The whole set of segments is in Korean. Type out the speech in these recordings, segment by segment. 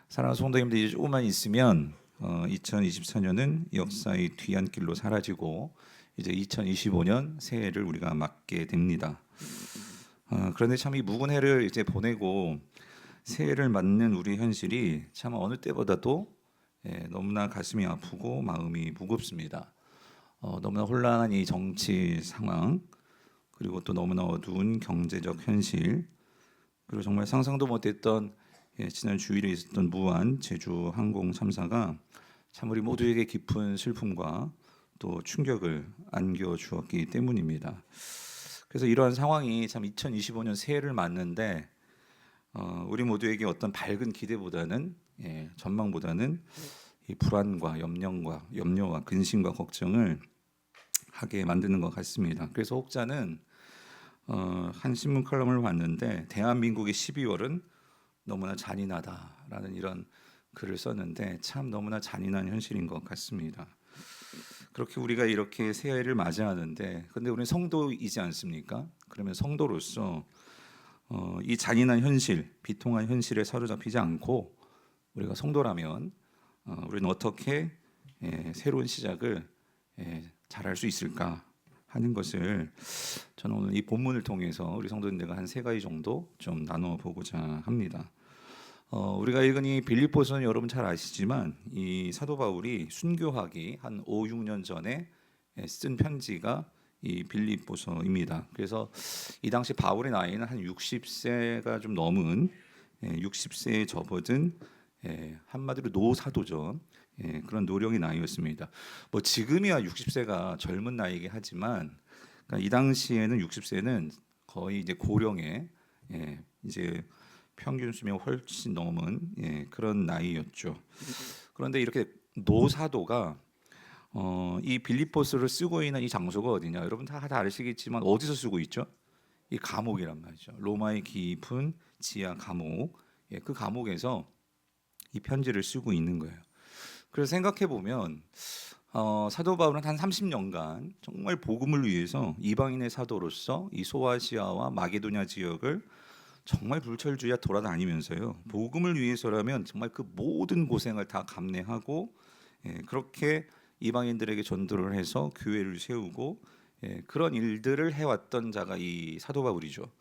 사랑하는 성도님들, 이제 조금만 있으면 2024년은 역사의 뒤안길로 사라지고 이제 2025년 새해를 우리가 맞게 됩니다. 그런데 참 이 묵은 해를 이제 보내고 새해를 맞는 우리 현실이 참 어느 때보다도 너무나 가슴이 아프고 마음이 무겁습니다. 너무나 혼란한 이 정치 상황, 그리고 또 너무나 어두운 경제적 현실, 그리고 정말 상상도 못했던 지난 주일에 있었던 무한 제주 항공 참사가 참 우리 모두에게 깊은 슬픔과 또 충격을 안겨주었기 때문입니다. 그래서 이러한 상황이 참 2025년 새해를 맞는데 우리 모두에게 어떤 밝은 기대보다는 전망보다는 이 불안과 염려와 근심과 걱정을 하게 만드는 것 같습니다. 그래서 혹자는 한 신문 칼럼을 봤는데 대한민국의 12월은 너무나 잔인하다라는 이런 글을 썼는데 참 너무나 잔인한 현실인 것 같습니다. 그렇게 우리가 이렇게 새해를 맞이하는데, 근데 우리는 성도이지 않습니까? 그러면 성도로서 이 잔인한 현실, 비통한 현실에 사로잡히지 않고 우리가 성도라면 우리는 어떻게 새로운 시작을 잘할 수 있을까 하는 것을 저는 오늘 이 본문을 통해서 우리 성도님들과 한 세 가지 정도 좀 나눠 보고자 합니다. 우리가 읽은 이 빌립보서는 여러분 잘 아시지만 이 사도 바울이 순교하기 한 5, 6년 전에 쓴 편지가 이 빌립보서입니다. 그래서 이 당시 바울의 나이는 한 60세가 좀 넘은 60세에 접어든 한마디로 노사도죠. 그런 노령의 나이였습니다. 뭐 지금이야 60세가 젊은 나이긴 하지만 그러니까 이 당시에는 60세는 거의 이제 고령의 이제 평균 수명 훨씬 넘은 그런 나이였죠. 그런데 이렇게 노사도가 이 빌립보스를 쓰고 있는 이 장소가 어디냐? 여러분 다 아시겠지만 어디서 쓰고 있죠? 이 감옥이란 말이죠. 로마의 깊은 지하 감옥. 그 감옥에서 이 편지를 쓰고 있는 거예요. 그래서 생각해 보면 사도 바울은 한 30년간 정말 복음을 위해서 이방인의 사도로서 이 소아시아와 마게도냐 지역을 정말 불철주야 돌아다니면서요. 복음을 위해서라면 정말 그 모든 고생을 다 감내하고 그렇게 이방인들에게 전도를 해서 교회를 세우고 그런 일들을 해왔던 자가 이 사도 바울이죠.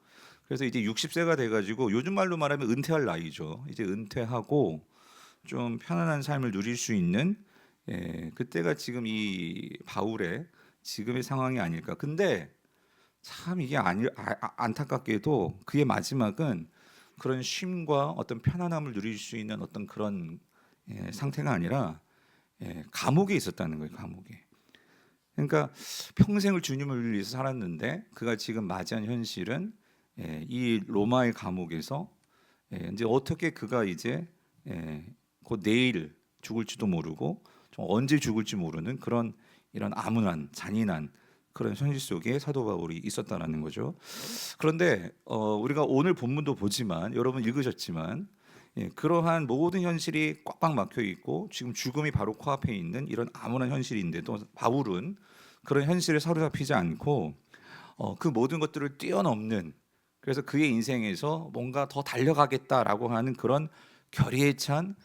그래서 이제 60세가 돼가지고 요즘 말로 말하면 은퇴할 나이죠. 이제 은퇴하고 좀 편안한 삶을 누릴 수 있는 그때가 지금 이 바울의 지금의 상황이 아닐까. 근데 참 이게 안타깝게도 그의 마지막은 그런 쉼과 어떤 편안함을 누릴 수 있는 어떤 그런 상태가 아니라 감옥에 있었다는 거예요. 감옥에. 그러니까 평생을 주님을 위해서 살았는데 그가 지금 맞이한 현실은 이 로마의 감옥에서 이제 어떻게 그가 이제 곧 내일 죽을지도 모르고 좀 언제 죽을지 모르는 그런 이런 암울한 잔인한 그런 현실 속에 사도 바울이 있었다라는 거죠. 그런데 우리가 오늘 본문도 보지만 여러분 읽으셨지만 그러한 모든 현실이 꽉꽉 막혀 있고 지금 죽음이 바로 코앞에 있는 이런 암울한 현실인데도 바울은 그런 현실에 사로잡히지 않고 그 모든 것들을 뛰어넘는, 그래서 그의 인생에서 뭔가 더 달려가겠다라고 하는 그런 결의에 찬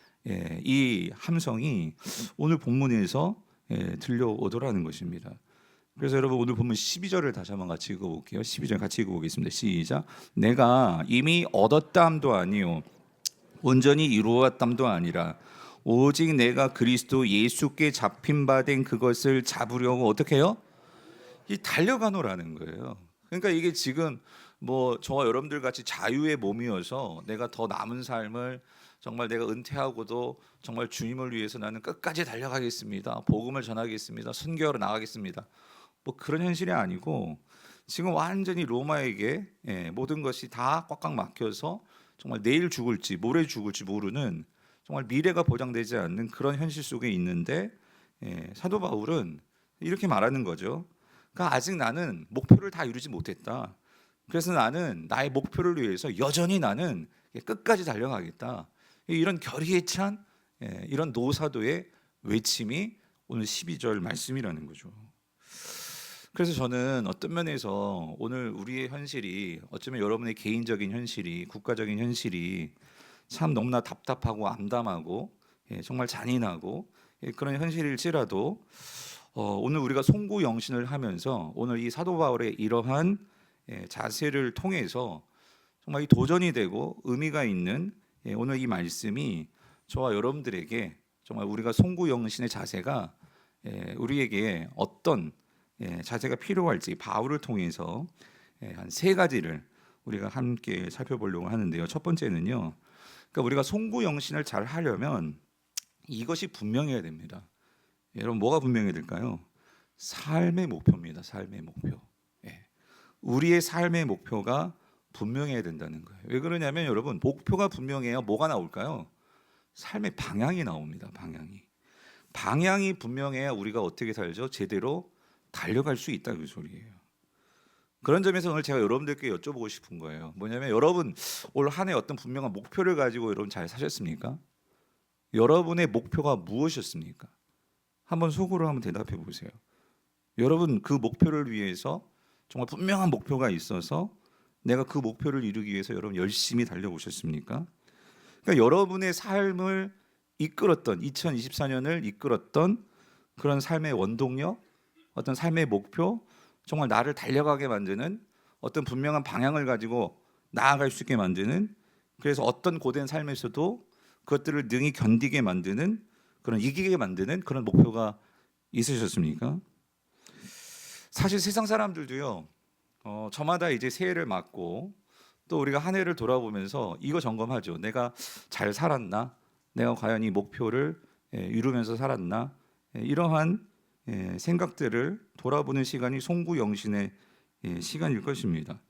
이 함성이 오늘 본문에서 들려오더라는 것입니다. 그래서 여러분 오늘 보면 12절을 다시 한번 같이 읽어볼게요. 12절 같이 읽어보겠습니다. 시작. 내가 이미 얻었담도 아니요 온전히 이루었담도 아니라 오직 내가 그리스도 예수께 잡힌 바 된 그것을 잡으려고 어떻게 해요? 이 달려가노라는 거예요. 그러니까 이게 지금 뭐 저와 여러분들 같이 자유의 몸이어서 내가 더 남은 삶을 정말 내가 은퇴하고도 정말 주님을 위해서 나는 끝까지 달려가겠습니다. 복음을 전하겠습니다. 선교하러 나가겠습니다. 뭐 그런 현실이 아니고 지금 완전히 로마에게 모든 것이 다 꽉꽉 막혀서 정말 내일 죽을지 모레 죽을지 모르는 정말 미래가 보장되지 않는 그런 현실 속에 있는데 사도 바울은 이렇게 말하는 거죠. 그러니까 아직 나는 목표를 다 이루지 못했다. 그래서 나는 나의 목표를 위해서 여전히 나는 끝까지 달려가겠다. 이런 결의에 찬 이런 노사도의 외침이 오늘 12절 말씀이라는 거죠. 그래서 저는 어떤 면에서 오늘 우리의 현실이 어쩌면 여러분의 개인적인 현실이 국가적인 현실이 참 너무나 답답하고 암담하고 정말 잔인하고 그런 현실일지라도 오늘 우리가 송구영신을 하면서 오늘 이 사도 바울의 이러한 자세를 통해서 정말 이 도전이 되고 의미가 있는 오늘 이 말씀이 저와 여러분들에게 정말 우리가 송구영신의 자세가 우리에게 어떤 자세가 필요할지 바울을 통해서 한 세 가지를 우리가 함께 살펴보려고 하는데요. 첫 번째는요. 그러니까 우리가 송구영신을 잘 하려면 이것이 분명해야 됩니다. 여러분 뭐가 분명해야 될까요? 삶의 목표입니다. 삶의 목표. 우리의 삶의 목표가 분명해야 된다는 거예요. 왜 그러냐면 여러분 목표가 분명해야 뭐가 나올까요? 삶의 방향이 나옵니다. 방향이 분명해야 우리가 어떻게 살죠? 제대로 달려갈 수 있다 그 소리예요. 그런 점에서 오늘 제가 여러분들께 여쭤보고 싶은 거예요. 뭐냐면 여러분 올 한 해 어떤 분명한 목표를 가지고 여러분 잘 사셨습니까? 여러분의 목표가 무엇이었습니까? 한번 속으로 한번 대답해 보세요. 여러분 그 목표를 위해서 정말 분명한 목표가 있어서 내가 그 목표를 이루기 위해서 여러분 열심히 달려오셨습니까? 그러니까 여러분의 삶을 이끌었던 2024년을 이끌었던 그런 삶의 원동력, 어떤 삶의 목표, 정말 나를 달려가게 만드는 어떤 분명한 방향을 가지고 나아갈 수 있게 만드는 그래서 어떤 고된 삶에서도 그것들을 능히 견디게 만드는 그런 이기게 만드는 그런 목표가 있으셨습니까? 사실 세상 사람들도요. 저마다 이제 새해를 맞고 또 우리가 한 해를 돌아보면서 이거 점검하죠. 내가 잘 살았나? 내가 과연 이 목표를 이루면서 살았나? 이러한 생각들을 돌아보는 시간이 송구영신의 시간일 것입니다.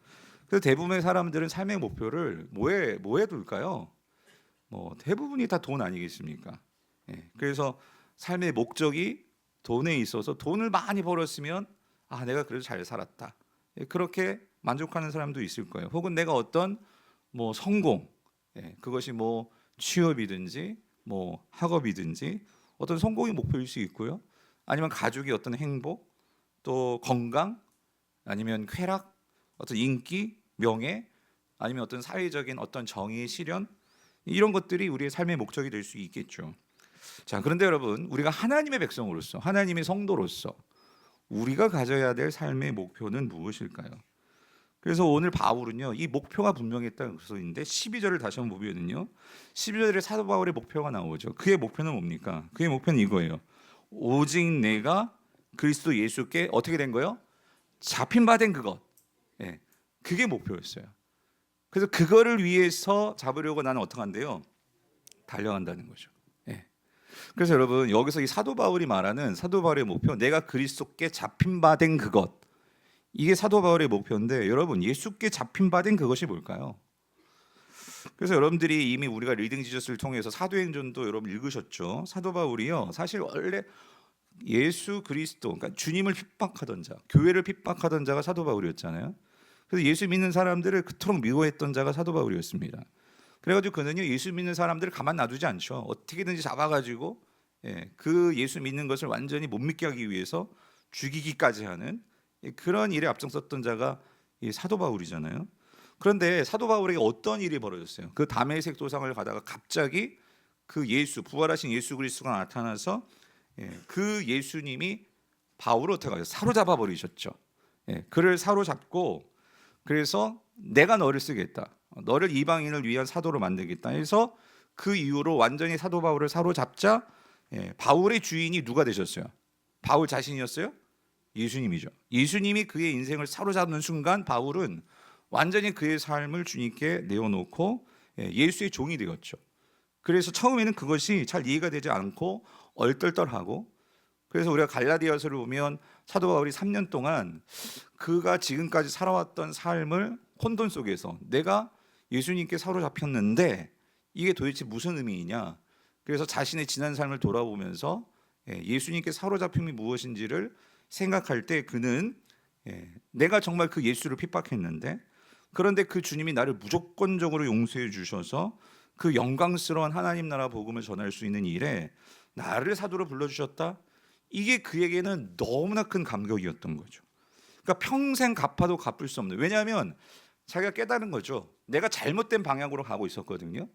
그래서 대부분의 사람들은 삶의 목표를 뭐에 둘까요? 대부분이 다 돈 아니겠습니까? 그래서 삶의 목적이 돈에 있어서 돈을 많이 벌었으면 내가 그래도 잘 살았다. 그렇게 만족하는 사람도 있을 거예요. 혹은 내가 어떤 성공, 그것이 취업이든지 학업이든지 어떤 성공이 목표일 수 있고요. 아니면 가족의 어떤 행복, 또 건강, 아니면 쾌락, 어떤 인기, 명예, 아니면 어떤 사회적인 어떤 정의, 실현 이런 것들이 우리의 삶의 목적이 될 수 있겠죠. 자, 그런데 여러분, 우리가 하나님의 백성으로서, 하나님의 성도로서 우리가 가져야 될 삶의 목표는 무엇일까요? 그래서 오늘 바울은요, 이 목표가 분명했다는 것인데 12절을 다시 한번 보면은요, 12절에 사도 바울의 목표가 나오죠. 그의 목표는 뭡니까? 그의 목표는 이거예요. 오직 내가 그리스도 예수께 어떻게 된 거요? 잡힌 바 된 그것. 그게 목표였어요. 그래서 그거를 위해서 잡으려고 나는 어떻게 한대요? 달려간다는 거죠. 그래서 여러분 여기서 이 사도 바울이 말하는 사도 바울의 목표, 내가 그리스도께 잡힌 바 된 그것, 이게 사도 바울의 목표인데 여러분 예수께 잡힌 바 된 그것이 뭘까요? 그래서 여러분들이 이미 우리가 리딩 지저스를 통해서 사도행전도 여러분 읽으셨죠? 사도 바울이요 사실 원래 예수 그리스도, 그러니까 주님을 핍박하던 자, 교회를 핍박하던 자가 사도 바울이었잖아요. 그래서 예수 믿는 사람들을 그토록 미워했던 자가 사도 바울이었습니다. 그래가지고 그는요 예수 믿는 사람들을 가만 놔두지 않죠. 어떻게든지 잡아가지고 그 예수 믿는 것을 완전히 못 믿게 하기 위해서 죽이기까지 하는 그런 일에 앞장섰던 자가 이 사도 바울이잖아요. 그런데 사도 바울에게 어떤 일이 벌어졌어요? 그 다메섹 도상을 가다가 갑자기 그 예수, 부활하신 예수 그리스도가 나타나서 그 예수님이 바울을 어떻게 하죠? 사로잡아 버리셨죠. 그를 사로잡고 그래서 내가 너를 쓰겠다. 너를 이방인을 위한 사도로 만들겠다 해서 그 이후로 완전히 사도 바울을 사로잡자 바울의 주인이 누가 되셨어요? 바울 자신이었어요? 예수님이죠. 예수님이 그의 인생을 사로잡는 순간 바울은 완전히 그의 삶을 주님께 내어놓고 예수의 종이 되었죠. 그래서 처음에는 그것이 잘 이해가 되지 않고 얼떨떨하고, 그래서 우리가 갈라디아서를 보면 사도 바울이 3년 동안 그가 지금까지 살아왔던 삶을 혼돈 속에서 내가 예수님께 사로잡혔는데 이게 도대체 무슨 의미이냐, 그래서 자신의 지난 삶을 돌아보면서 예수님께 사로잡힘이 무엇인지를 생각할 때 그는 내가 정말 그 예수를 핍박했는데 그런데 그 주님이 나를 무조건적으로 용서해 주셔서 그 영광스러운 하나님 나라 복음을 전할 수 있는 일에 나를 사도로 불러주셨다. 이게 그에게는 너무나 큰 감격이었던 거죠. 그러니까 평생 갚아도 갚을 수 없는, 왜냐하면 자기가 깨달은 거죠. 내가 잘못된 방향으로 가고 있었거든요.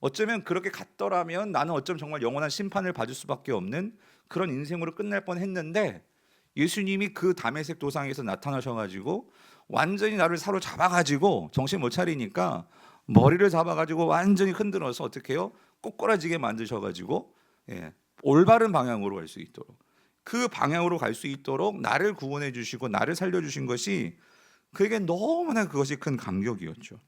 어쩌면 그렇게 갔더라면 나는 어쩌면 정말 영원한 심판을 받을 수밖에 없는 그런 인생으로 끝날 뻔했는데, 예수님이 그 다메섹 도상에서 나타나셔가지고 완전히 나를 사로잡아가지고 정신 못 차리니까 머리를 잡아가지고 완전히 흔들어서 어떻게 해요? 꼬꾸라지게 만드셔가지고 올바른 방향으로 갈 수 있도록, 그 방향으로 갈 수 있도록 나를 구원해 주시고 나를 살려주신 것이 그에게 너무나 그것이 큰 감격이었죠.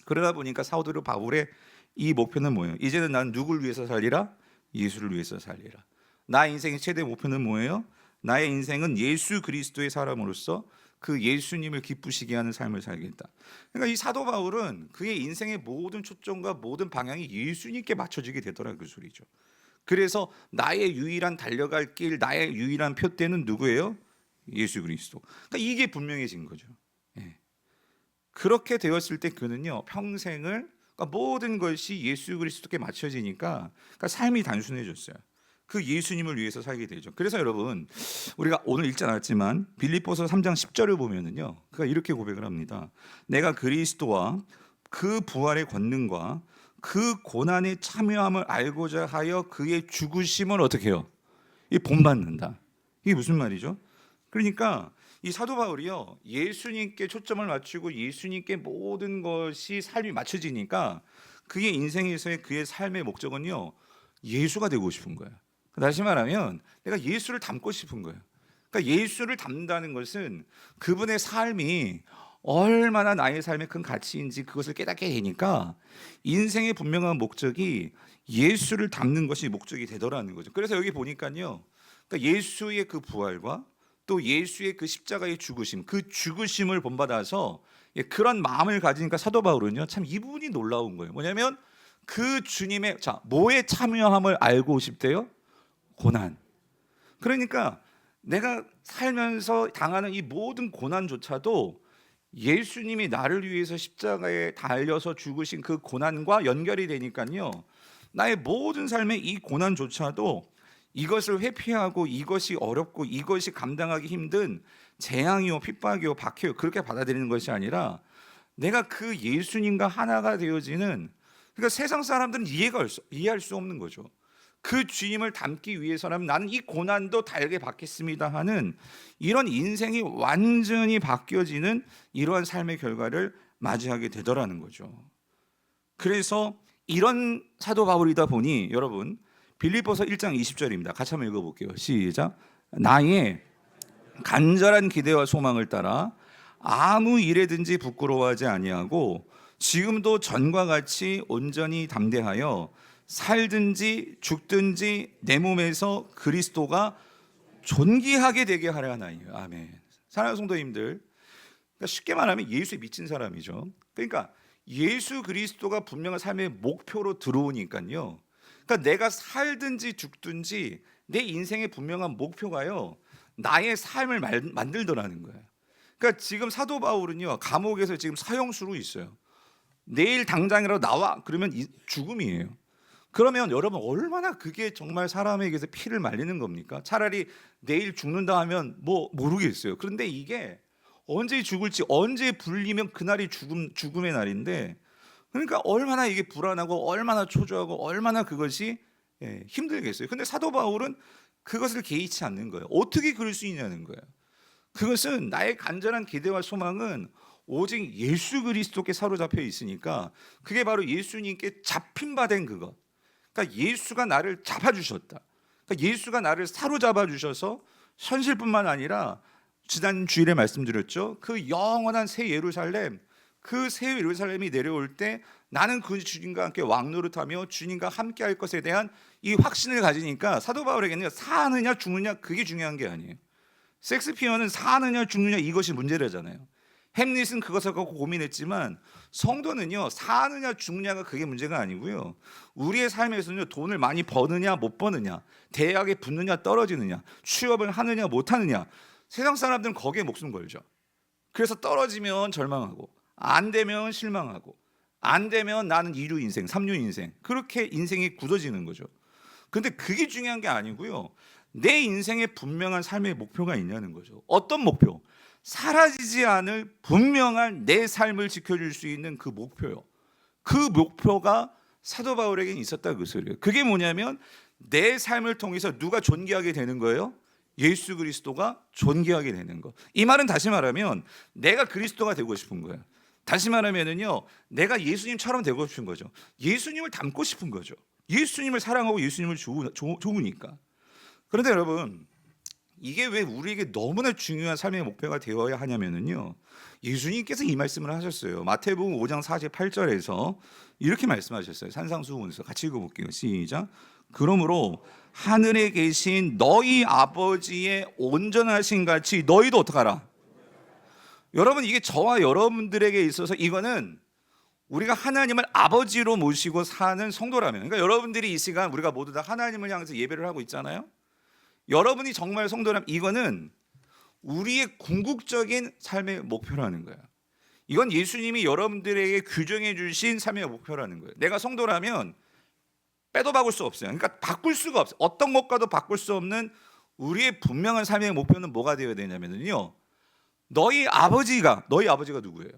그러다 보니까 사도 바울의 이 목표는 뭐예요? 이제는 난 누굴 위해서 살리라? 예수를 위해서 살리라. 나의 인생의 최대 목표는 뭐예요? 나의 인생은 예수 그리스도의 사람으로서 그 예수님을 기쁘시게 하는 삶을 살겠다. 그러니까 이 사도 바울은 그의 인생의 모든 초점과 모든 방향이 예수님께 맞춰지게 되더라, 그 소리죠. 그래서 나의 유일한 달려갈 길, 나의 유일한 표대는 누구예요? 예수 그리스도. 그러니까 이게 분명해진 거죠. 그렇게 되었을 때 그는요, 평생을, 그러니까 모든 것이 예수 그리스도께 맞춰지니까, 그러니까 삶이 단순해졌어요. 그 예수님을 위해서 살게 되죠. 그래서 여러분, 우리가 오늘 읽지 않았지만 빌립보서 3장 10절을 보면은요, 그가 이렇게 고백을 합니다. 내가 그리스도와 그 부활의 권능과 그 고난의 참여함을 알고자 하여 그의 죽으심을 어떻게 해요? 이 본받는다. 이게 무슨 말이죠? 그러니까 이 사도 바울이요, 예수님께 초점을 맞추고 예수님께 모든 것이 삶이 맞춰지니까 그의 인생에서의 그의 삶의 목적은요, 예수가 되고 싶은 거예요. 다시 말하면 내가 예수를 닮고 싶은 거예요. 그러니까 예수를 닮는다는 것은 그분의 삶이 얼마나 나의 삶에 큰 가치인지 그것을 깨닫게 되니까 인생의 분명한 목적이 예수를 닮는 것이 목적이 되더라는 거죠. 그래서 여기 보니까요, 그러니까 예수의 그 부활과 또 예수의 그 십자가의 죽으심, 그 죽으심을 본받아서 그런 마음을 가지니까 사도 바울은요, 참 이분이 놀라운 거예요. 뭐냐면 그 주님의 뭐에 참여함을 알고 싶대요? 고난. 그러니까 내가 살면서 당하는 이 모든 고난조차도 예수님이 나를 위해서 십자가에 달려서 죽으신 그 고난과 연결이 되니까요, 나의 모든 삶의 이 고난조차도 이것을 회피하고 이것이 어렵고 이것이 감당하기 힘든 재앙이요, 핍박이요, 박해요, 그렇게 받아들이는 것이 아니라 내가 그 예수님과 하나가 되어지는, 그러니까 세상 사람들은 이해할 수 없는 거죠. 그 주님을 닮기 위해서라면 나는 이 고난도 달게 받겠습니다 하는 이런 인생이 완전히 바뀌어지는 이러한 삶의 결과를 맞이하게 되더라는 거죠. 그래서 이런 사도 바울이다 보니 여러분, 빌립보서 1장 20절입니다. 같이 한번 읽어볼게요. 시작. 나의 간절한 기대와 소망을 따라 아무 일에든지 부끄러워하지 아니하고 지금도 전과 같이 온전히 담대하여 살든지 죽든지 내 몸에서 그리스도가 존귀하게 되게 하려 하나이요. 아멘. 사랑하는 성도님들, 그러니까 쉽게 말하면 예수에 미친 사람이죠. 그러니까 예수 그리스도가 분명한 삶의 목표로 들어오니까요, 그러니까 내가 살든지 죽든지 내 인생의 분명한 목표가요, 나의 삶을 만들더라는 거예요. 그러니까 지금 사도 바울은요, 감옥에서 지금 사형수로 있어요. 내일 당장이라도 나와 그러면 죽음이에요. 그러면 여러분, 얼마나 그게 정말 사람에게서 피를 말리는 겁니까? 차라리 내일 죽는다 하면 뭐 모르겠어요. 그런데 이게 언제 죽을지, 언제 불리면 그날이 죽음의 날인데, 그러니까 얼마나 이게 불안하고 얼마나 초조하고 얼마나 그것이 힘들겠어요. 근데 사도 바울은 그것을 개의치 않는 거예요. 어떻게 그럴 수 있냐는 거예요. 그것은 나의 간절한 기대와 소망은 오직 예수 그리스도께 사로잡혀 있으니까, 그게 바로 예수님께 잡힌 바 된 그것. 그러니까 예수가 나를 잡아주셨다. 그러니까 예수가 나를 사로잡아 주셔서 현실뿐만 아니라 지난 주일에 말씀드렸죠. 그 영원한 새 예루살렘, 그 새 예루살렘이 내려올 때 나는 그 주님과 함께 왕노릇하며 주님과 함께 할 것에 대한 이 확신을 가지니까 사도 바울에게는 사느냐 죽느냐 그게 중요한 게 아니에요. 섹스피어는 사느냐 죽느냐 이것이 문제라잖아요. 햄릿은 그것을 갖고 고민했지만 성도는요, 사느냐 죽느냐가 그게 문제가 아니고요, 우리의 삶에서는요, 돈을 많이 버느냐 못 버느냐, 대학에 붙느냐 떨어지느냐, 취업을 하느냐 못 하느냐, 세상 사람들은 거기에 목숨 걸죠. 그래서 떨어지면 절망하고, 안 되면 실망하고, 안 되면 나는 2류 인생, 3류 인생, 그렇게 인생이 굳어지는 거죠. 근데 그게 중요한 게 아니고요, 내 인생에 분명한 삶의 목표가 있냐는 거죠. 어떤 목표? 사라지지 않을 분명한 내 삶을 지켜줄 수 있는 그 목표요. 그 목표가 사도 바울에게는 있었다 그 소리예요. 그게 뭐냐면 내 삶을 통해서 누가 존귀하게 되는 거예요? 예수 그리스도가 존귀하게 되는 거. 이 말은 다시 말하면 내가 그리스도가 되고 싶은 거예요. 다시 말하면은요, 내가 예수님처럼 되고 싶은 거죠. 예수님을 닮고 싶은 거죠. 예수님을 사랑하고 예수님을 좋으니까. 그런데 여러분, 이게 왜 우리에게 너무나 중요한 삶의 목표가 되어야 하냐면은요, 예수님께서 이 말씀을 하셨어요. 마태복음 5장 48절에서 이렇게 말씀하셨어요. 산상수훈에서 같이 읽어볼게요. 시작. 그러므로 하늘에 계신 너희 아버지의 온전하신 같이 너희도 어떡하라. 여러분, 이게 저와 여러분들에게 있어서 이거는 우리가 하나님을 아버지로 모시고 사는 성도라면, 그러니까 여러분들이 이 시간 우리가 모두 다 하나님을 향해서 예배를 하고 있잖아요. 여러분이 정말 성도라면 이거는 우리의 궁극적인 삶의 목표라는 거야. 이건 예수님이 여러분들에게 규정해 주신 삶의 목표라는 거예요. 내가 성도라면 빼도 박을 수 없어요. 그러니까 바꿀 수가 없어요. 어떤 것과도 바꿀 수 없는 우리의 분명한 삶의 목표는 뭐가 되어야 되냐면요, 너희 아버지가 누구예요?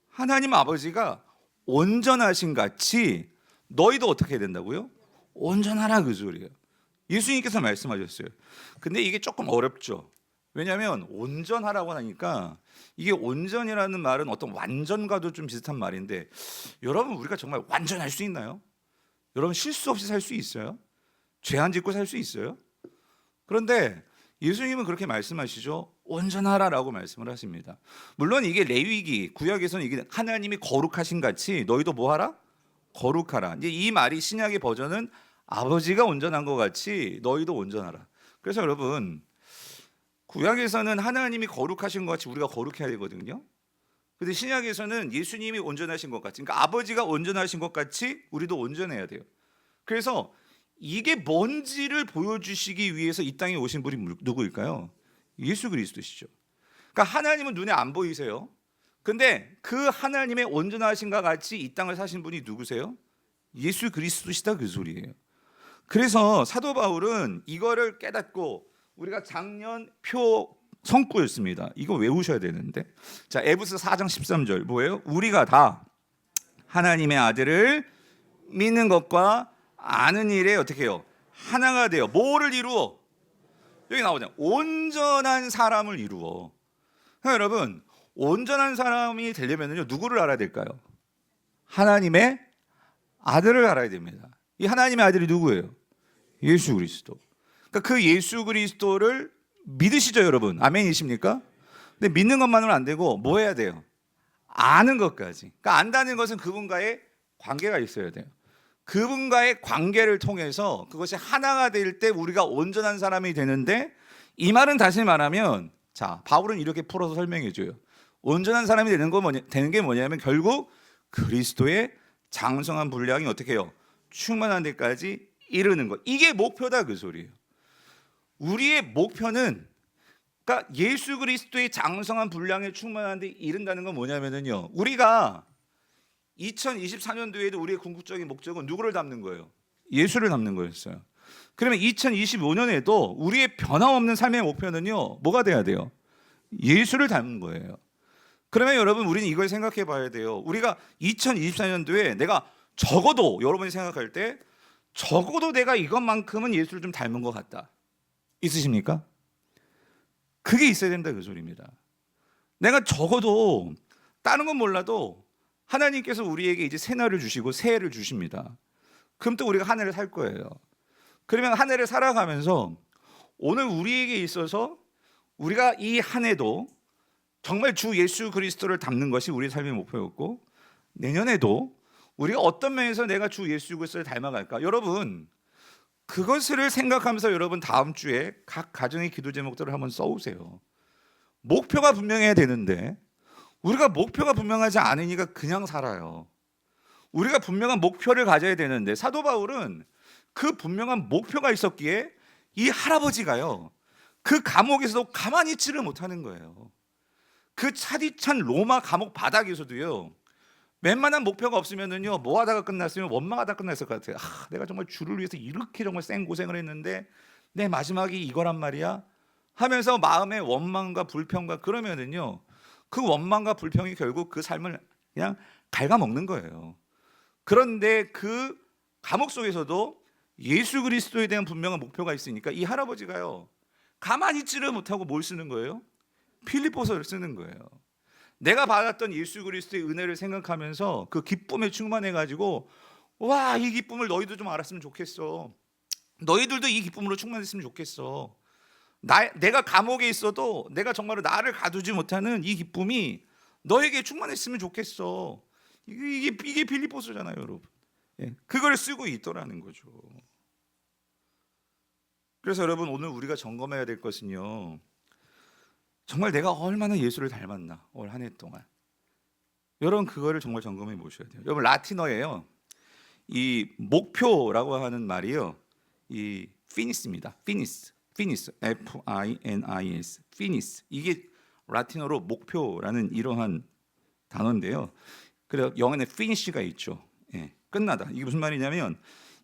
하나님 아버지가 온전하신 같이 너희도 어떻게 해야 된다고요? 온전하라 그 소리예요. 예수님께서 말씀하셨어요. 근데 이게 조금 어렵죠. 왜냐하면 온전하라고 하니까, 이게 온전이라는 말은 어떤 완전과도 좀 비슷한 말인데, 여러분 우리가 정말 완전할 수 있나요? 여러분 실수 없이 살 수 있어요? 죄 안 짓고 살 수 있어요? 그런데 예수님은 그렇게 말씀하시죠. 온전하라라고 말씀을 하십니다. 물론 이게 레위기 구약에서는 이게 하나님이 거룩하신 같이 너희도 뭐하라? 거룩하라. 이제 이 말이 신약의 버전은 아버지가 온전한 것 같이 너희도 온전하라. 그래서 여러분, 구약에서는 하나님이 거룩하신 것 같이 우리가 거룩해야 되거든요. 근데 신약에서는 예수님이 온전하신 것 같이, 그러니까 아버지가 온전하신 것 같이 우리도 온전해야 돼요. 그래서 이게 뭔지를 보여주시기 위해서 이 땅에 오신 분이 누구일까요? 예수 그리스도시죠. 그러니까 하나님은 눈에 안 보이세요. 근데 그 하나님의 온전하신가 같이 이 땅을 사신 분이 누구세요? 예수 그리스도시다 그 소리예요. 그래서 사도 바울은 이거를 깨닫고, 우리가 작년 표 성구였습니다. 이거 외우셔야 되는데, 자, 에베소 4장 13절 뭐예요? 우리가 다 하나님의 아들을 믿는 것과 아는 일에 어떻게 해요? 하나가 돼요. 뭐를 이루어? 여기 나오잖아요. 온전한 사람을 이루어. 그러니까 여러분, 온전한 사람이 되려면요, 누구를 알아야 될까요? 하나님의 아들을 알아야 됩니다. 이 하나님의 아들이 누구예요? 예수 그리스도. 그러니까 그 예수 그리스도를 믿으시죠, 여러분? 아멘이십니까? 근데 믿는 것만으로는 안 되고 뭐 해야 돼요? 아는 것까지. 그러니까 안다는 것은 그분과의 관계가 있어야 돼요. 그분과의 관계를 통해서 그것이 하나가 될 때 우리가 온전한 사람이 되는데, 이 말은 다시 말하면, 자, 바울은 이렇게 풀어서 설명해 줘요. 온전한 사람이 되는 게 뭐냐면 결국 그리스도의 장성한 분량이 어떻게 해요? 충만한 데까지 이르는 것. 이게 목표다 그 소리예요. 우리의 목표는, 그러니까 예수 그리스도의 장성한 분량에 충만한 데 이른다는 건 뭐냐면요, 우리가 2024년도에도 우리의 궁극적인 목적은 누구를 닮는 거예요? 예수를 닮는 거였어요. 그러면 2025년에도 우리의 변함없는 삶의 목표는요, 뭐가 돼야 돼요? 예수를 닮는 거예요. 그러면 여러분, 우리는 이걸 생각해 봐야 돼요. 우리가 2024년도에 내가 적어도, 여러분이 생각할 때 적어도 내가 이것만큼은 예수를 좀 닮은 것 같다, 있으십니까? 그게 있어야 된다 그 소리입니다. 내가 적어도 다른 건 몰라도 하나님께서 우리에게 이제 새날을 주시고 새해를 주십니다. 그럼 또 우리가 한 해를 살 거예요. 그러면 한 해를 살아가면서 오늘 우리에게 있어서 우리가 이 한 해도 정말 주 예수 그리스도를 닮는 것이 우리의 삶의 목표였고, 내년에도 우리가 어떤 면에서 내가 주 예수 그리스도를 닮아갈까? 여러분, 그것을 생각하면서 여러분 다음 주에 각 가정의 기도 제목들을 한번 써오세요. 목표가 분명해야 되는데 우리가 목표가 분명하지 않으니까 그냥 살아요. 우리가 분명한 목표를 가져야 되는데, 사도 바울은 그 분명한 목표가 있었기에 이 할아버지가요, 그 감옥에서도 가만히 있지를 못하는 거예요. 그 차디찬 로마 감옥 바닥에서도요, 웬만한 목표가 없으면은요, 뭐 하다가 끝났으면 원망하다 끝났을 것 같아요. 내가 정말 주를 위해서 이렇게 정말 생고생을 했는데 내 마지막이 이거란 말이야 하면서 마음의 원망과 불평과, 그러면은요, 그 원망과 불평이 결국 그 삶을 그냥 갉아먹는 거예요. 그런데 그 감옥 속에서도 예수 그리스도에 대한 분명한 목표가 있으니까 이 할아버지가요, 가만히 있지를 못하고 뭘 쓰는 거예요? 필립보서를 쓰는 거예요. 내가 받았던 예수 그리스도의 은혜를 생각하면서 그 기쁨에 충만해가지고, 와, 이 기쁨을 너희도 좀 알았으면 좋겠어. 너희들도 이 기쁨으로 충만했으면 좋겠어. 내가 감옥에 있어도 내가 정말로 나를 가두지 못하는 이 기쁨이 너에게 충만했으면 좋겠어. 이게 빌립보서잖아요, 여러분. 예, 그걸 쓰고 있더라는 거죠. 그래서 여러분, 오늘 우리가 점검해야 될 것은요, 정말 내가 얼마나 예수를 닮았나, 올 한 해 동안. 여러분, 그거를 정말 점검해 보셔야 돼요. 여러분, 라틴어예요. 이 목표라고 하는 말이요, 이 finis입니다. finis, F-I-N-I-S, finis. 이게 라틴어로 목표라는 이러한 단어인데요. 그래서 영어에는 finish가 있죠. 예, 끝나다. 이게 무슨 말이냐면,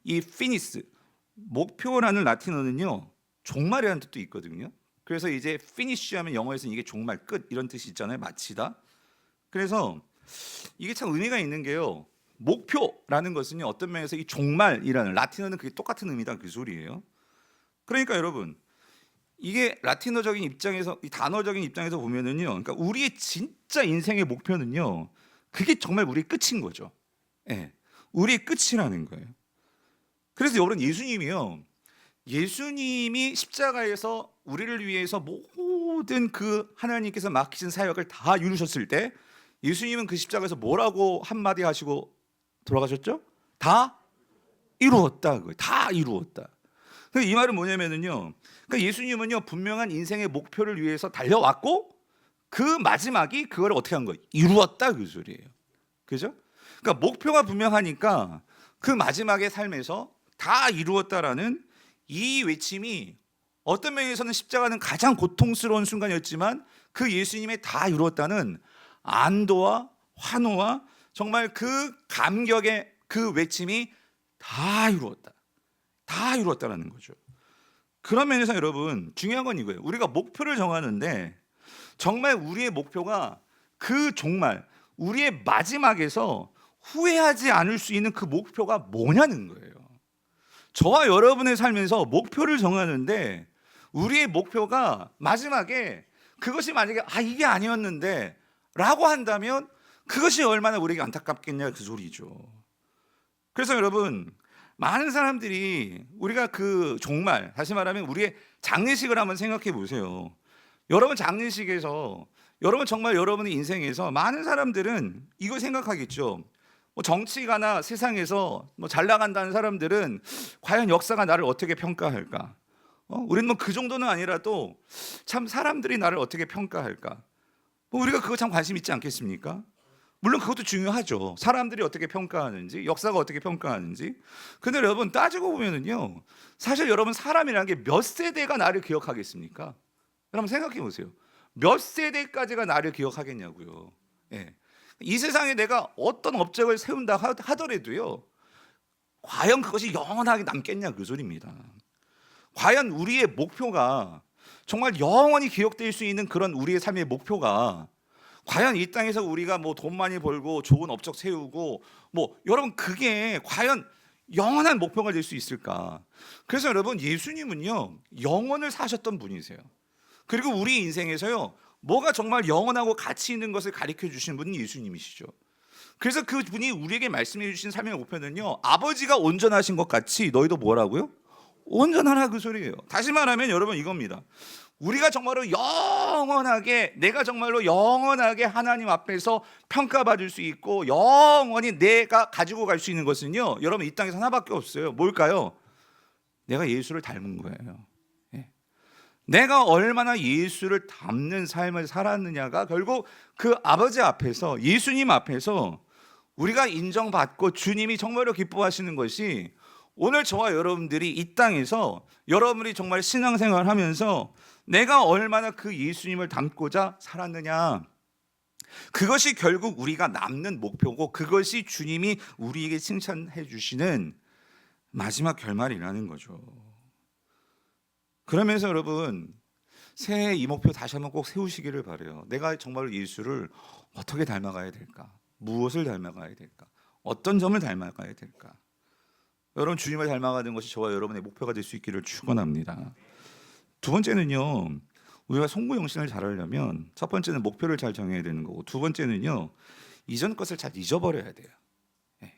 이 finis, 목표라는 라틴어는요, 종말이라는 뜻도 있거든요. 그래서 이제 finish 하면 영어에서는 이게 종말, 끝, 이런 뜻이 있잖아요. 마치다. 그래서 이게 참 의미가 있는 게요, 목표라는 것은요, 어떤 면에서 이 종말이라는, 라틴어는 그게 똑같은 의미다, 그 소리예요. 그러니까 여러분, 이게 라틴어적인 입장에서, 이 단어적인 입장에서 보면은요, 그러니까 우리의 진짜 인생의 목표는요, 그게 정말 우리의 끝인 거죠. 예, 우리의 끝이라는 거예요. 그래서 여러분, 예수님이 십자가에서 우리를 위해서 모든 그 하나님께서 맡기신 사역을 다 이루셨을 때, 예수님은 그 십자가에서 뭐라고 한마디 하시고 돌아가셨죠? 다 이루었다. 다 이루었다. 이 말은 뭐냐면요, 그러니까 예수님은요, 분명한 인생의 목표를 위해서 달려왔고, 그 마지막이 그걸 어떻게 한 거예요? 이루었다, 그 소리예요. 그죠? 그러니까 목표가 분명하니까 그 마지막의 삶에서 다 이루었다라는 이 외침이, 어떤 면에서는 십자가는 가장 고통스러운 순간이었지만 그 예수님의 다 이루었다는 안도와 환호와 정말 그 감격의 그 외침이 다 이루었다, 다 이루었다라는 거죠. 그런 면에서 여러분, 중요한 건 이거예요. 우리가 목표를 정하는데 정말 우리의 목표가 그 종말, 우리의 마지막에서 후회하지 않을 수 있는 그 목표가 뭐냐는 거예요. 저와 여러분의 삶에서 목표를 정하는데 우리의 목표가 마지막에 그것이 만약에 이게 아니었는데 라고 한다면 그것이 얼마나 우리에게 안타깝겠냐, 그 소리죠. 그래서 여러분, 많은 사람들이 우리가 그 종말, 다시 말하면 우리의 장례식을 한번 생각해 보세요. 여러분, 장례식에서 여러분, 정말 여러분의 인생에서 많은 사람들은 이걸 생각하겠죠. 뭐 정치가나 세상에서 뭐 잘 나간다는 사람들은 과연 역사가 나를 어떻게 평가할까? 우리는 뭐 그 정도는 아니라도 참 사람들이 나를 어떻게 평가할까? 뭐 우리가 그거 참 관심 있지 않겠습니까? 물론 그것도 중요하죠. 사람들이 어떻게 평가하는지, 역사가 어떻게 평가하는지. 근데 여러분, 따지고 보면은요, 사실 여러분, 사람이라는 게 몇 세대가 나를 기억하겠습니까? 여러분, 생각해 보세요. 몇 세대까지가 나를 기억하겠냐고요. 예. 이 세상에 내가 어떤 업적을 세운다 하더라도요, 과연 그것이 영원하게 남겠냐, 그 소리입니다. 과연 우리의 목표가, 정말 영원히 기억될 수 있는 그런 우리의 삶의 목표가, 과연 이 땅에서 우리가 뭐 돈 많이 벌고 좋은 업적 세우고, 뭐 여러분, 그게 과연 영원한 목표가 될 수 있을까? 그래서 여러분, 예수님은요, 영원을 사셨던 분이세요. 그리고 우리 인생에서요, 뭐가 정말 영원하고 가치 있는 것을 가르쳐 주신 분은 예수님이시죠. 그래서 그 분이 우리에게 말씀해 주신 삶의 목표는요, 아버지가 온전하신 것 같이 너희도 뭐라고요? 온전하라, 그 소리예요. 다시 말하면 여러분, 이겁니다. 우리가 정말로 영원하게, 내가 정말로 영원하게 하나님 앞에서 평가받을 수 있고 영원히 내가 가지고 갈 수 있는 것은요, 여러분, 이 땅에서 하나밖에 없어요. 뭘까요? 내가 예수를 닮은 거예요. 내가 얼마나 예수를 닮는 삶을 살았느냐가 결국 그 아버지 앞에서, 예수님 앞에서 우리가 인정받고 주님이 정말로 기뻐하시는 것이, 오늘 저와 여러분들이 이 땅에서 여러분이 정말 신앙생활을 하면서 내가 얼마나 그 예수님을 닮고자 살았느냐, 그것이 결국 우리가 남는 목표고, 그것이 주님이 우리에게 칭찬해 주시는 마지막 결말이라는 거죠. 그러면서 여러분, 새해 이 목표 다시 한번 꼭 세우시기를 바라요. 내가 정말 예수를 어떻게 닮아가야 될까? 무엇을 닮아가야 될까? 어떤 점을 닮아가야 될까? 여러분 주님을 닮아가는 것이 저와 여러분의 목표가 될 수 있기를 축원합니다. 두 번째는요, 우리가 송구영신을 잘하려면 첫 번째는 목표를 잘 정해야 되는 거고, 두 번째는요, 이전 것을 잘 잊어버려야 돼요.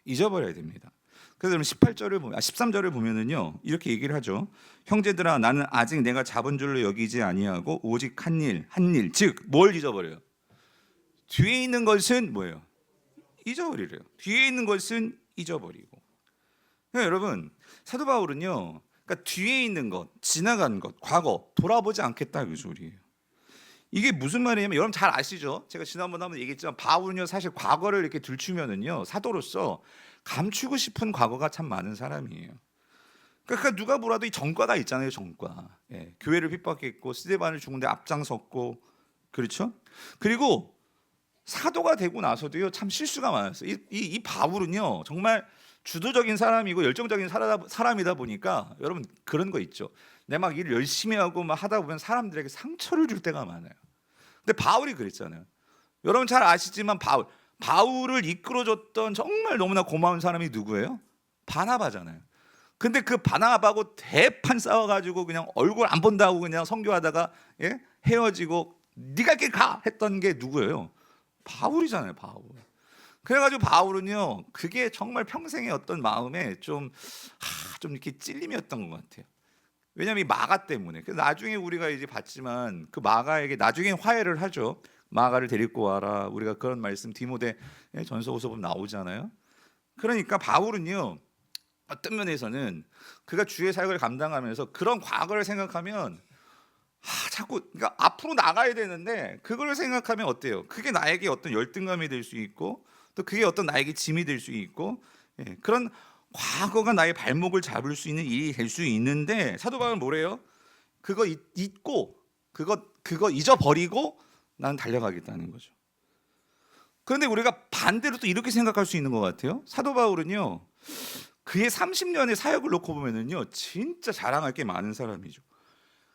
잊어버려야 됩니다. 그래서 여러분 13절을 보면은요, 이렇게 얘기를 하죠. 형제들아, 나는 아직 내가 잡은 줄로 여기지 아니하고 오직 한 일, 즉 뭘 잊어버려요? 뒤에 있는 것은 뭐예요? 잊어버리래요. 뒤에 있는 것은 잊어버리고. 그러니까 여러분, 사도 바울은요, 그러니까 뒤에 있는 것, 지나간 것, 과거 돌아보지 않겠다 그 소리예요. 이게 무슨 말이냐면, 여러분 잘 아시죠? 제가 지난번에 한번 얘기했지만 바울은요, 사실 과거를 이렇게 들추면은요, 사도로서 감추고 싶은 과거가 참 많은 사람이에요. 그러니까 누가 보라도 이 전과가 있잖아요, 전과. 교회를 핍박했고 스데반을 죽은데 앞장섰고, 그렇죠? 그리고 사도가 되고 나서도요, 참 실수가 많았어요. 이 바울은요, 정말 주도적인 사람이고 열정적인 사람이다 보니까 여러분 그런 거 있죠. 내 막 일을 열심히 하고 막 하다 보면 사람들에게 상처를 줄 때가 많아요. 근데 바울이 그랬잖아요. 여러분 잘 아시지만 바울을 이끌어줬던 정말 너무나 고마운 사람이 누구예요? 바나바잖아요. 근데 그 바나바하고 대판 싸워가지고 그냥 얼굴 안 본다고 그냥 선교하다가 헤어지고 네가 길 가 했던 게 누구예요? 바울이잖아요, 바울. 그래가지고 바울은요, 그게 정말 평생의 어떤 마음에 좀 이렇게 찔림이었던 것 같아요. 왜냐하면 이 마가 때문에. 그래서 나중에 우리가 이제 봤지만 그 마가에게 나중에 화해를 하죠. 마가를 데리고 와라. 우리가 그런 말씀 디모데 전서후서 보면 나오잖아요. 그러니까 바울은요, 어떤 면에서는 그가 주의 사역을 감당하면서 그런 과거를 생각하면 자꾸 그러니까 앞으로 나가야 되는데 그걸 생각하면 어때요? 그게 나에게 어떤 열등감이 될 수 있고 또 그게 어떤 나에게 짐이 될 수 있고, 그런 과거가 나의 발목을 잡을 수 있는 일이 될 수 있는데 사도 바울은 뭐래요? 그거 잊고 그거 잊어버리고 나는 달려가겠다는 거죠. 그런데 우리가 반대로 또 이렇게 생각할 수 있는 것 같아요. 사도 바울은요, 그의 30년의 사역을 놓고 보면은요, 진짜 자랑할 게 많은 사람이죠.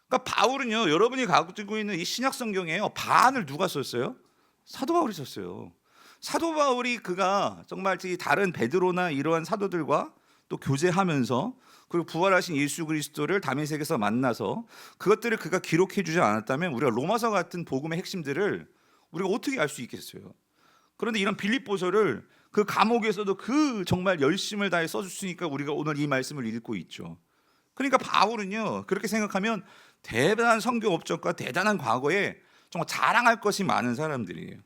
그러니까 바울은요, 여러분이 가지고 있는 이 신약 성경에요, 반을 누가 썼어요? 사도 바울이 썼어요. 사도 바울이 그가 정말 다른 베드로나 이러한 사도들과 또 교제하면서, 그리고 부활하신 예수 그리스도를 다메섹에서 만나서 그것들을 그가 기록해 주지 않았다면 우리가 로마서 같은 복음의 핵심들을 우리가 어떻게 알 수 있겠어요? 그런데 이런 빌립보서를 그 감옥에서도 그 정말 열심을 다해 써줬으니까 우리가 오늘 이 말씀을 읽고 있죠. 그러니까 바울은요, 그렇게 생각하면 대단한 선교 업적과 대단한 과거에 정말 자랑할 것이 많은 사람들이에요.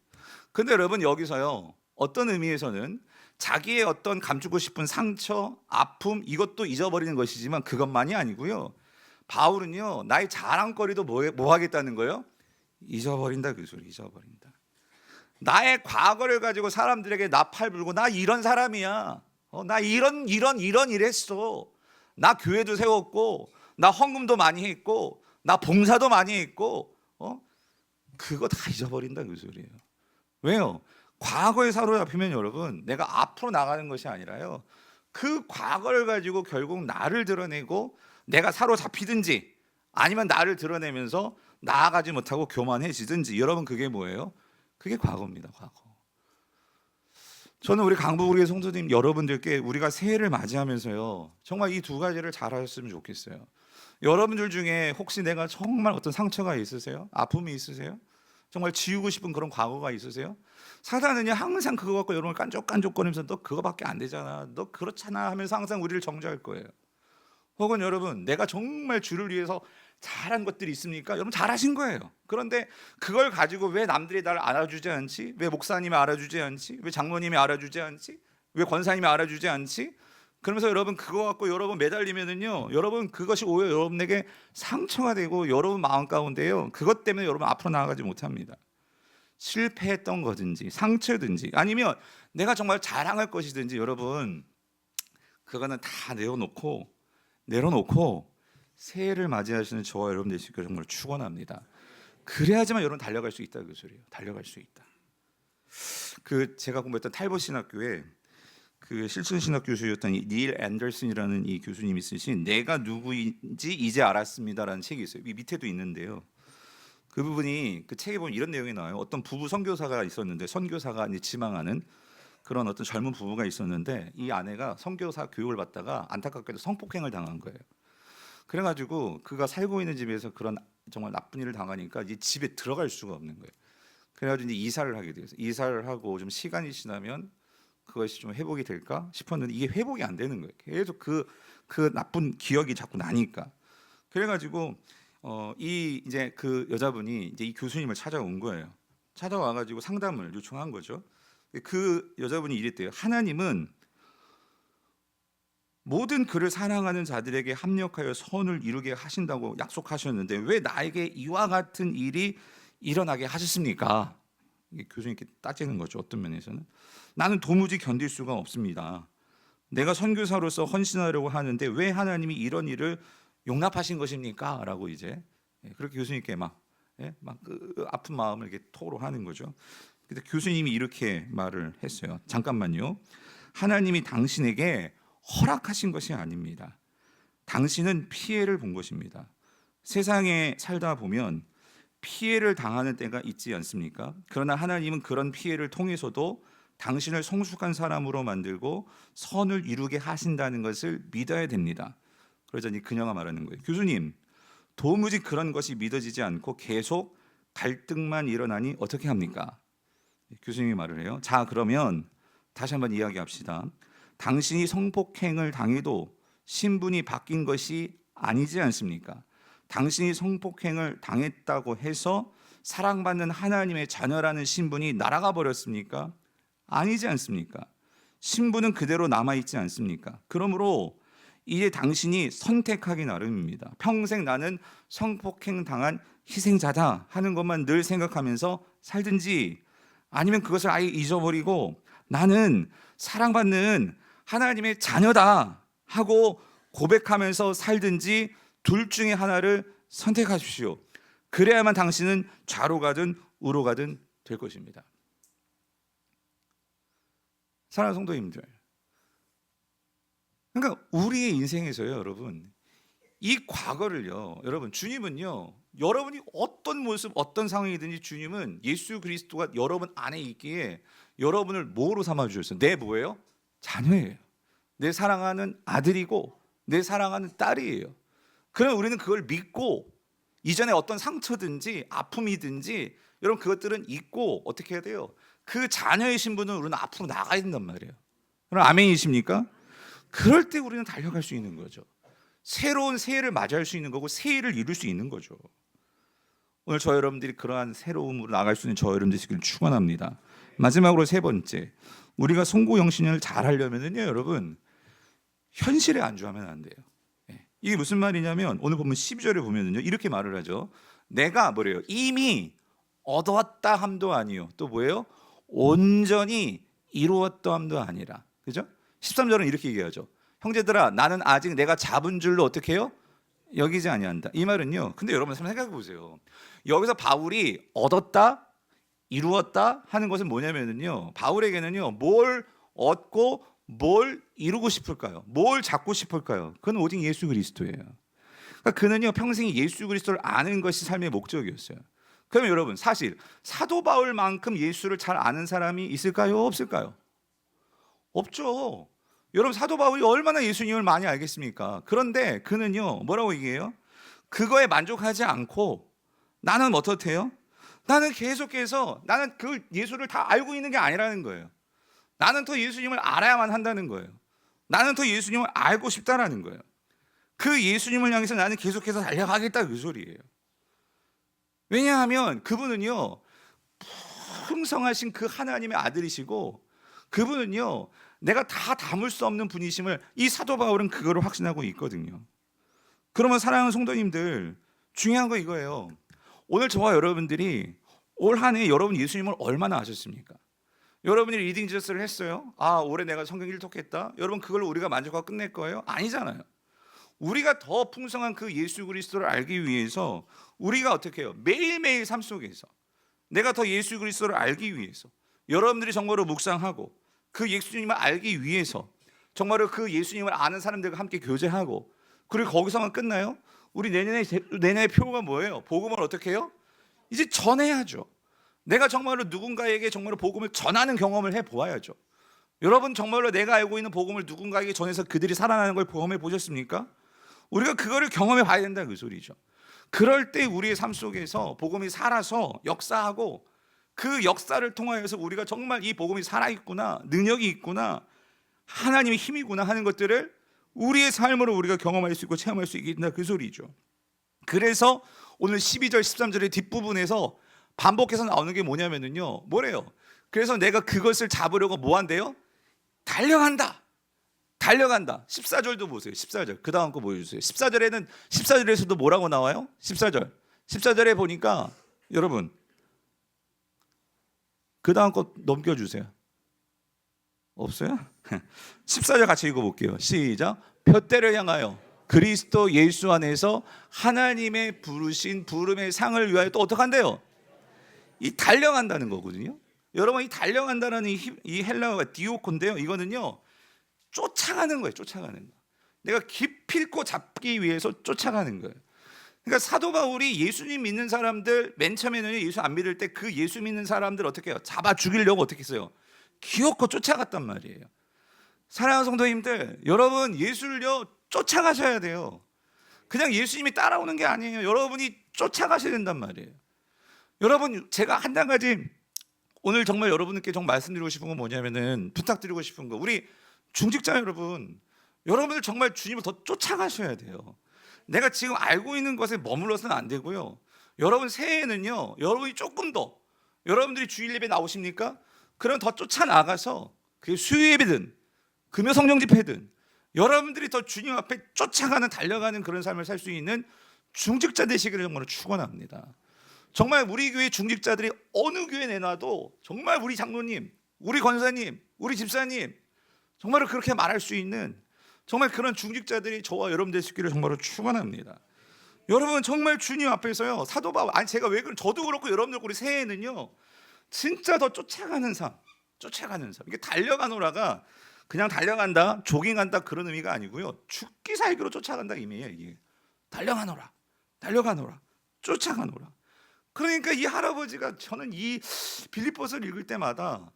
근데 여러분 여기서요, 어떤 의미에서는 자기의 어떤 감추고 싶은 상처, 아픔 이것도 잊어버리는 것이지만 그것만이 아니고요, 바울은요, 나의 자랑거리도 뭐 하겠다는 거예요? 잊어버린다 그 소리. 잊어버린다. 나의 과거를 가지고 사람들에게 나팔 불고 나 이런 사람이야, 나 이런 일했어, 나 교회도 세웠고 나 헌금도 많이 했고 나 봉사도 많이 했고, 그거 다 잊어버린다 그 소리예요. 왜요? 과거에 사로잡히면 여러분, 내가 앞으로 나가는 것이 아니라요, 그 과거를 가지고 결국 나를 드러내고 내가 사로잡히든지 아니면 나를 드러내면서 나아가지 못하고 교만해지든지, 여러분 그게 뭐예요? 그게 과거입니다. 과거. 저는 우리 강북우리의 성도님 여러분들께 우리가 새해를 맞이하면서요, 정말 이 두 가지를 잘 하셨으면 좋겠어요. 여러분들 중에 혹시 내가 정말 어떤 상처가 있으세요? 아픔이 있으세요? 정말 지우고 싶은 그런 과거가 있으세요? 사단은요, 항상 그거 갖고 여러분을 깐족깐족거리면서 너 그거밖에 안 되잖아, 너 그렇잖아 하면서 항상 우리를 정죄할 거예요. 혹은 여러분, 내가 정말 주를 위해서 잘한 것들이 있습니까? 여러분 잘하신 거예요. 그런데 그걸 가지고 왜 남들이 나를 알아주지 않지? 왜 목사님이 알아주지 않지? 왜 장로님이 알아주지 않지? 왜 권사님이 알아주지 않지? 그러면서 여러분 그거 갖고 여러분 매달리면은요, 여러분 그것이 오히려 여러분에게 상처가 되고 여러분 마음 가운데요, 그것 때문에 여러분 앞으로 나아가지 못합니다. 실패했던 거든지 상처든지 아니면 내가 정말 자랑할 것이든지, 여러분 그거는 다 내려놓고 새해를 맞이하시는 저와 여러분 되시길 정말 축원합니다. 그래야지만 여러분 달려갈 수 있다 그 소리예요. 달려갈 수 있다. 그 제가 공부했던 탈봇 신학교에 그 실천 신학 교수였던 닐 앤더슨이라는 이 교수님이 쓰신 내가 누구인지 이제 알았습니다라는 책이 있어요. 이 밑에도 있는데요, 그 부분이 그 책에 보면 이런 내용이 나와요. 어떤 부부 선교사가 있었는데 선교사가 이제 지망하는, 그런 어떤 젊은 부부가 있었는데 이 아내가 선교사 교육을 받다가 안타깝게도 성폭행을 당한 거예요. 그래가지고 그가 살고 있는 집에서 그런 정말 나쁜 일을 당하니까 이 집에 들어갈 수가 없는 거예요. 그래가지고 이제 이사를 하게 돼서 이사를 하고 좀 시간이 지나면 그것이 좀 회복이 될까 싶었는데 이게 회복이 안 되는 거예요. 계속 그 나쁜 기억이 자꾸 나니까. 그래가지고 이 이제 그 여자분이 이제 이 교수님을 찾아온 거예요. 찾아와가지고 상담을 요청한 거죠. 그 여자분이 이랬대요. 하나님은 모든 그를 사랑하는 자들에게 합력하여 선을 이루게 하신다고 약속하셨는데 왜 나에게 이와 같은 일이 일어나게 하셨습니까? 이게 교수님께 따지는 거죠. 어떤 면에서는 나는 도무지 견딜 수가 없습니다. 내가 선교사로서 헌신하려고 하는데 왜 하나님이 이런 일을 용납하신 것입니까? 라고 이제 그렇게 교수님께 그 아픈 마음을 이렇게 토로하는 거죠. 근데 교수님이 이렇게 말을 했어요. 잠깐만요. 하나님이 당신에게 허락하신 것이 아닙니다. 당신은 피해를 본 것입니다. 세상에 살다 보면 피해를 당하는 때가 있지 않습니까? 그러나 하나님은 그런 피해를 통해서도 당신을 성숙한 사람으로 만들고 선을 이루게 하신다는 것을 믿어야 됩니다. 그러자니 그녀가 말하는 거예요. 교수님, 도무지 그런 것이 믿어지지 않고 계속 갈등만 일어나니 어떻게 합니까? 교수님이 말을 해요. 자, 그러면 다시 한번 이야기합시다. 당신이 성폭행을 당해도 신분이 바뀐 것이 아니지 않습니까? 당신이 성폭행을 당했다고 해서 사랑받는 하나님의 자녀라는 신분이 날아가 버렸습니까? 아니지 않습니까? 신분은 그대로 남아있지 않습니까? 그러므로 이제 당신이 선택하기 나름입니다. 평생 나는 성폭행 당한 희생자다 하는 것만 늘 생각하면서 살든지 아니면 그것을 아예 잊어버리고 나는 사랑받는 하나님의 자녀다 하고 고백하면서 살든지 둘 중에 하나를 선택하십시오. 그래야만 당신은 좌로 가든 우로 가든 될 것입니다. 사랑하는 성도님들, 그러니까 우리의 인생에서요, 여러분, 이 과거를요, 여러분, 주님은요, 여러분이 어떤 모습, 어떤 상황이든지 주님은 예수 그리스도가 여러분 안에 있기에 여러분을 뭐로 삼아 주셨어요? 내 뭐예요? 자녀예요. 내 사랑하는 아들이고 내 사랑하는 딸이에요. 그럼 우리는 그걸 믿고 이전에 어떤 상처든지 아픔이든지 여러분 그것들은 잊고 어떻게 해야 돼요? 그 자녀의 신분은 우리는 앞으로 나가야 된단 말이에요. 그럼 아멘이십니까? 그럴 때 우리는 달려갈 수 있는 거죠. 새로운 새해를 맞이할 수 있는 거고 새해를 이룰 수 있는 거죠. 오늘 저 여러분들이 그러한 새로움으로 나갈 수 있는 저 여러분들 되시길 축원합니다. 마지막으로 세 번째, 우리가 송구영신을 잘 하려면요, 여러분 현실에 안주하면 안 돼요. 이게 무슨 말이냐면 오늘 보면 12절에 보면요 이렇게 말을 하죠. 내가 뭐래요? 이미 얻었다 함도 아니요. 또 뭐예요? 온전히 이루었다 함도 아니라. 그죠? 13절은 이렇게 얘기하죠. 형제들아 나는 아직 내가 잡은 줄로 어떻게 해요? 여기지 아니한다. 이 말은요. 근데 여러분 생각해 보세요. 여기서 바울이 얻었다, 이루었다 하는 것은 뭐냐면요. 바울에게는요. 뭘 얻고 뭘 이루고 싶을까요? 뭘 잡고 싶을까요? 그건 오직 예수 그리스도예요. 그러니까 그는요 평생 예수 그리스도를 아는 것이 삶의 목적이었어요. 그러면 여러분 사실 사도 바울만큼 예수를 잘 아는 사람이 있을까요? 없을까요? 없죠. 여러분 사도 바울이 얼마나 예수님을 많이 알겠습니까? 그런데 그는요 뭐라고 얘기해요? 그거에 만족하지 않고 나는 어떻대요? 나는 계속해서 나는 그 예수를 다 알고 있는 게 아니라는 거예요. 나는 더 예수님을 알아야만 한다는 거예요. 나는 더 예수님을 알고 싶다라는 거예요. 그 예수님을 향해서 나는 계속해서 달려가겠다 그 소리예요. 왜냐하면 그분은요 풍성하신 그 하나님의 아들이시고 그분은요 내가 다 담을 수 없는 분이심을 이 사도 바울은 그거를 확신하고 있거든요. 그러면 사랑하는 성도님들 중요한 거 이거예요. 오늘 저와 여러분들이 올 한 해 여러분 예수님을 얼마나 아셨습니까? 여러분이 리딩 지저스를 했어요. 아 올해 내가 성경 1독했다. 여러분 그걸로 우리가 만족하고 끝낼 거예요? 아니잖아요. 우리가 더 풍성한 그 예수 그리스도를 알기 위해서 우리가 어떻게 해요? 매일매일 삶 속에서 내가 더 예수 그리스도를 알기 위해서 여러분들이 정말로 묵상하고 그 예수님을 알기 위해서 정말로 그 예수님을 아는 사람들과 함께 교제하고 그리고 거기서만 끝나요? 우리 내년의 표가 뭐예요? 복음을 어떻게 해요? 이제 전해야죠. 내가 정말로 누군가에게 정말로 복음을 전하는 경험을 해보아야죠. 여러분 정말로 내가 알고 있는 복음을 누군가에게 전해서 그들이 살아나는 걸 경험해 보셨습니까? 우리가 그거를 경험해 봐야 된다 그 소리죠. 그럴 때 우리의 삶 속에서 복음이 살아서 역사하고 그 역사를 통하여서 우리가 정말 이 복음이 살아있구나, 능력이 있구나, 하나님의 힘이구나 하는 것들을 우리의 삶으로 우리가 경험할 수 있고 체험할 수 있다 그 소리죠. 그래서 오늘 12절 13절의 뒷부분에서 반복해서 나오는 게 뭐냐면요, 뭐래요? 그래서 내가 그것을 잡으려고 뭐 한대요? 달려간다. 14절도 보세요. 14절. 그 다음 거 보여주세요. 14절에서도 뭐라고 나와요? 14절에 보니까 여러분 그 다음 거 넘겨주세요. 없어요? 14절 같이 읽어볼게요. 시작. 표대를 향하여 그리스도 예수 안에서 하나님의 부르신 부름의 상을 위하여 또 어떻게 한대요? 이 달려간다는 거거든요. 여러분 이 달려간다는 이 헬라어가 디오콘인데요. 이거는요 쫓아가는 거예요. 쫓아가는 거. 내가 기필코 잡기 위해서 쫓아가는 거예요. 그러니까 사도 바울이 예수님 믿는 사람들 맨 처음에는 예수 안 믿을 때 그 예수 믿는 사람들 어떻게 해요? 잡아 죽이려고 어떻게 했어요? 기어코 쫓아갔단 말이에요. 사랑하는 성도님들, 여러분 예수를요 쫓아가셔야 돼요. 그냥 예수님이 따라오는 게 아니에요. 여러분이 쫓아가셔야 된단 말이에요. 여러분 제가 한 가지 오늘 정말 여러분께 정말 말씀드리고 싶은 건 뭐냐면은 부탁드리고 싶은 거, 우리 중직자 여러분, 여러분들 정말 주님을 더 쫓아가셔야 돼요. 내가 지금 알고 있는 것에 머물러서는 안 되고요. 여러분 새해에는요, 여러분이 조금 더 여러분들이 주일 예배 나오십니까? 그럼 더 쫓아나가서 그게 수요 예배든 금요 성령 집회든 여러분들이 더 주님 앞에 쫓아가는 달려가는 그런 삶을 살 수 있는 중직자 되시기를 정말로 축원합니다. 정말 우리 교회 중직자들이 어느 교회 내놔도 정말 우리 장로님, 우리 권사님, 우리 집사님 정말로 그렇게 말할 수 있는 정말 그런 중직자들이 저와 여러분 되시기를 정말로 축원합니다. 여러분 정말 주님 앞에서요 사도 바울, 아니 제가 왜 그런, 저도 그렇고 여러분들 우리 새해에는요 진짜 더 쫓아가는 삶. 이게 달려가노라가 그냥 달려간다, 조깅한다 그런 의미가 아니고요. 죽기 살기로 쫓아간다 의미예요. 이게 달려가노라, 쫓아가노라. 그러니까 이 할아버지가, 저는 이 빌립보서를 읽을 때마다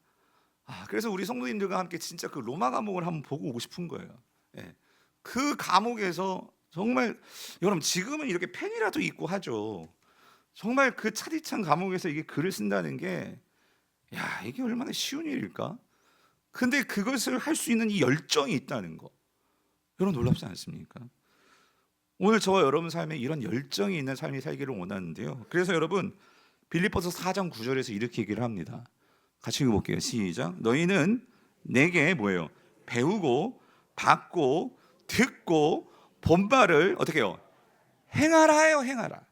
그래서 우리 성도님들과 함께 진짜 그 로마 감옥을 한번 보고 오고 싶은 거예요. 예. 그 감옥에서 정말 여러분 지금은 이렇게 펜이라도 있고 하죠. 정말 그 차디찬 감옥에서 이게 글을 쓴다는 게, 야 이게 얼마나 쉬운 일일까? 근데 그것을 할 수 있는 이 열정이 있다는 거, 여러분 놀랍지 않습니까? 오늘 저와 여러분 삶에 이런 열정이 있는 삶이 살기를 원하는데요. 그래서 여러분 빌립보서 4장 9절에서 이렇게 얘기를 합니다. 같이 읽어볼게요. 시작. 너희는 내게 뭐예요? 배우고 받고 듣고 본 바를 어떻게 해요? 행하라요. 행하라.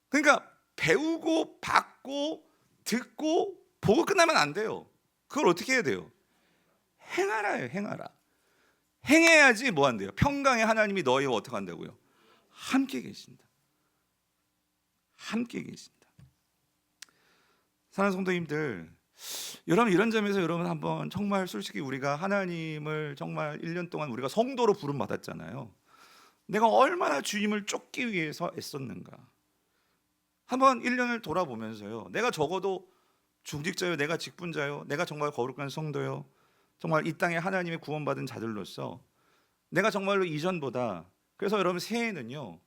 그러니까 배우고 받고 듣고 보고 끝나면 안 돼요. 그걸 어떻게 해야 돼요? 행하라요. 행하라. 행해야지 뭐 한대요? 평강의 하나님이 너희와 어떻게 한다고요? 함께 계신다. 함께 계신다. 사랑하는 성도님들, 여러분 이런 점에서 여러분 한번 정말 솔직히 우리가 하나님을 정말 1년 동안 우리가 성도로 부름 받았잖아요. 내가 얼마나 주님을 쫓기 위해서 애썼는가. 한번 1년을 돌아보면서요, 내가 적어도 중직자요, 내가 직분자요, 내가 정말 거룩한 성도요, 정말 이 땅에 하나님의 구원받은 자들로서 내가 정말로 이전보다, 그래서 여러분 새해에는요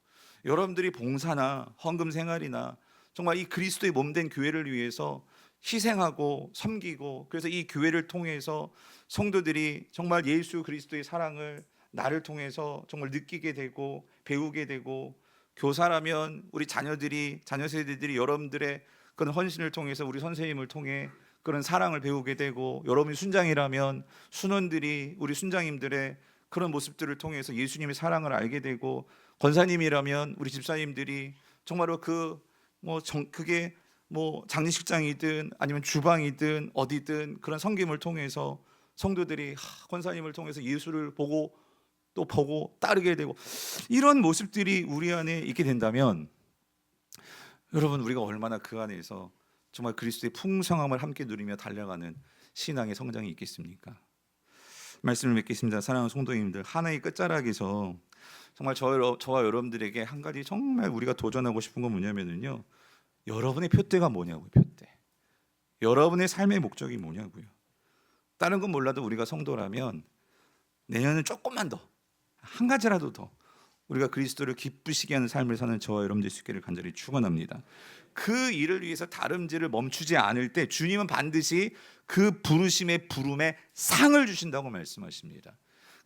여러분들이 봉사나 헌금 생활이나 정말 이 그리스도의 몸된 교회를 위해서 희생하고 섬기고, 그래서 이 교회를 통해서 성도들이 정말 예수 그리스도의 사랑을 나를 통해서 정말 느끼게 되고 배우게 되고, 교사라면 우리 자녀들이, 자녀 세대들이 여러분들의 그런 헌신을 통해서 우리 선생님을 통해 그런 사랑을 배우게 되고, 여러분이 순장이라면 순원들이 우리 순장님들의 그런 모습들을 통해서 예수님의 사랑을 알게 되고, 권사님이라면 우리 집사님들이 정말로 그게 뭐 장례식장이든 아니면 주방이든 어디든 그런 섬김을 통해서 성도들이 권사님을 통해서 예수를 보고 또 보고 따르게 되고, 이런 모습들이 우리 안에 있게 된다면 여러분 우리가 얼마나 그 안에서 정말 그리스도의 풍성함을 함께 누리며 달려가는 신앙의 성장이 있겠습니까? 말씀을 맺겠습니다. 사랑하는 성도님들, 하나의 끝자락에서 정말 저와 여러분들에게 한 가지 정말 우리가 도전하고 싶은 건 뭐냐면요, 여러분의 표대가 뭐냐고요. 표대. 여러분의 삶의 목적이 뭐냐고요. 다른 건 몰라도 우리가 성도라면 내년은 조금만 더, 한 가지라도 더 우리가 그리스도를 기쁘시게 하는 삶을 사는 저와 여러분 될 수 있기를 간절히 축원합니다. 그 일을 위해서 다름질을 멈추지 않을 때 주님은 반드시 그 부르심의 부름에 상을 주신다고 말씀하십니다.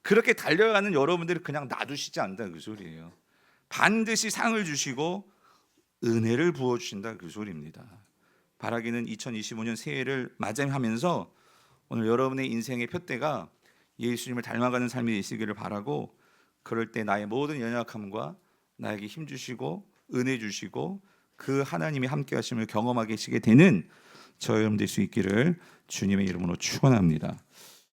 그렇게 달려가는 여러분들이 그냥 놔두시지 않는다 그 소리예요. 반드시 상을 주시고 은혜를 부어주신다 그 소리입니다. 바라기는 2025년 새해를 맞이하면서 오늘 여러분의 인생의 표대가 예수님을 닮아가는 삶이 되시기를 바라고, 그럴 때 나의 모든 연약함과 나에게 힘 주시고 은혜 주시고 그 하나님이 함께 하심을 경험하게 하시게 되는 저 여러분 될 수 있기를 주님의 이름으로 축원합니다.